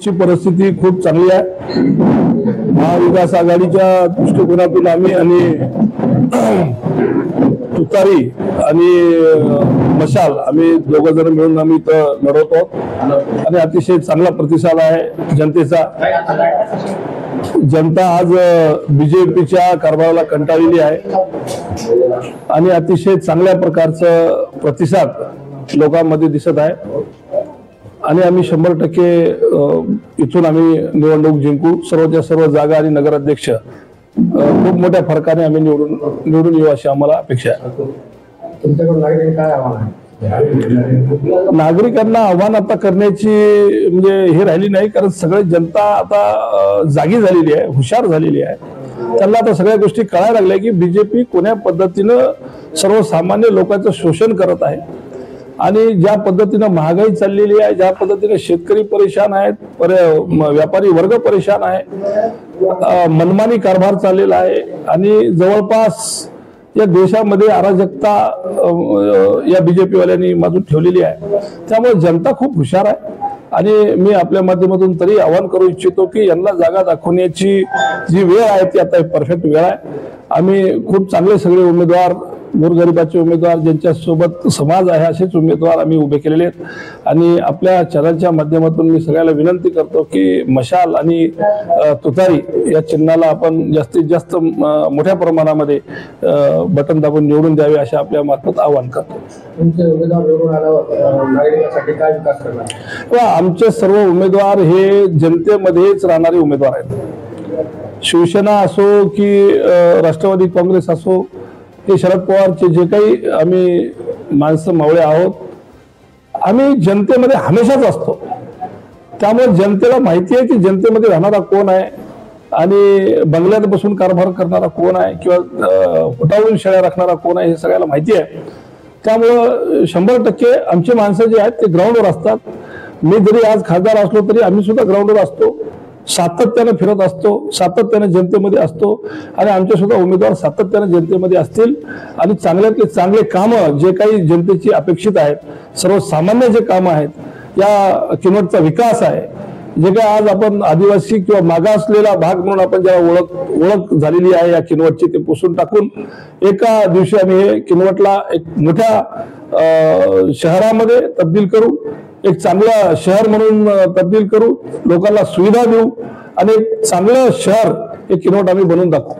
ची परिस्थिती खूप चांगली आहे। महाविकास आघाडीच्या दृष्टिकोनातून आम्ही आणि तुतारी आणि मशाल आम्ही दोघ जण मिळून आम्ही इथं लढवतो आणि अतिशय चांगला प्रतिसाद आहे जनतेचा। जनता आज बीजेपीच्या कारभाराला कंटाळलेली आहे आणि अतिशय चांगल्या प्रकारचा प्रतिसाद लोकांमध्ये दिसत आहे आणि आम्ही 100% इथून आम्ही निवडणूक जिंकू। सर्वच्या सर्व जागा आणि नगराध्यक्ष खूप मोठ्या फरकाने आम्ही निवडून येऊ अशी आम्हाला अपेक्षा आहे। तुमच्याकडून नागरिकांना काय आव्हान आहे? नागरिकांना आव्हान आता करण्याची म्हणजे हे राहिली नाही, कारण सगळे जनता आता जागी झालेली आहे, हुशार झालेली आहे। त्यांना आता सगळ्या गोष्टी कळायला लागल्या की बीजेपी कोण्या पद्धतीनं सर्वसामान्य लोकांचं शोषण करत आहे आणि ज्या पद्धतीनं महागाई चाललेली आहे, ज्या पद्धतीने शेतकरी परेशान आहेत, व्यापारी वर्ग परेशान आहे, मनमानी कारभार चाललेला आहे आणि जवळपास या देशामध्ये अराजकता या बीजेपी वाल्यांनी माजून ठेवलेली आहे। त्यामुळे जनता खूप हुशार आहे आणि मी आपल्या माध्यमातून तरी आवाहन करू इच्छितो की यांना जागा दाखवण्याची जी वेळ आहे ती आता परफेक्ट वेळ आहे। आम्ही खूप चांगले सगळे उमेदवार, गोरगरिबाचे उमेदवार, ज्यांच्या सोबत समाज आहे असेच उमेदवार आम्ही उभे केलेले आहेत आणि आपल्या चॅनलच्या माध्यमातून मी सगळ्याला विनंती करतो की मशाल आणि तुतारी या चिन्हाला आपण जास्तीत जास्त मोठ्या प्रमाणामध्ये बटन दाबून निवडून द्यावे असे आपल्या मार्फत आवाहन करतो। तुमचे उमेदवार निवडून आल्यावर नागरिकांसाठी काय विकास करणार? आमचे सर्व उमेदवार हे जनतेमध्येच राहणारे उमेदवार आहेत। शिवसेना असो की राष्ट्रवादी काँग्रेस असो, हे शरद पवारचे जे काही आम्ही माणसं मावळे आहोत, आम्ही जनतेमध्ये हमेशाच असतो। त्यामुळे जनतेला माहिती आहे की जनतेमध्ये राहणारा कोण आहे आणि बंगल्यात बसून कारभार करणारा कोण आहे किंवा फुटावून शेळ्या राखणारा कोण आहे हे सगळ्याला माहिती आहे। त्यामुळं 100% आमची माणसं जे आहेत ते ग्राउंडवर असतात। मी जरी आज खासदार असलो तरी आम्ही सुद्धा ग्राउंडवर असतो, सातत्याने फिरत असतो, सातत्याने जनतेमध्ये असतो आणि आमचे सुद्धा उमेदवार सातत्याने जनतेमध्ये असतील आणि चांगल्यातले चांगले कामं जे काही जनतेची अपेक्षित आहेत, सर्वसामान्य जे कामं आहेत, या किनवटचा विकास आहे, जे काय आज आपण आदिवासी किंवा मागासलेला भाग म्हणून आपण ज्याला ओळख झालेली आहे या किनवटची, ते पुसून टाकून एका दिवशी आम्ही हे किनवटला एक मोठ्या शहरामध्ये तब्दील करू, एक चांगलं शहर म्हणून तब्दील करू, लोकांना सुविधा देऊ आणि एक चांगलं शहर हे किनवट आम्ही बनवून दाखवू।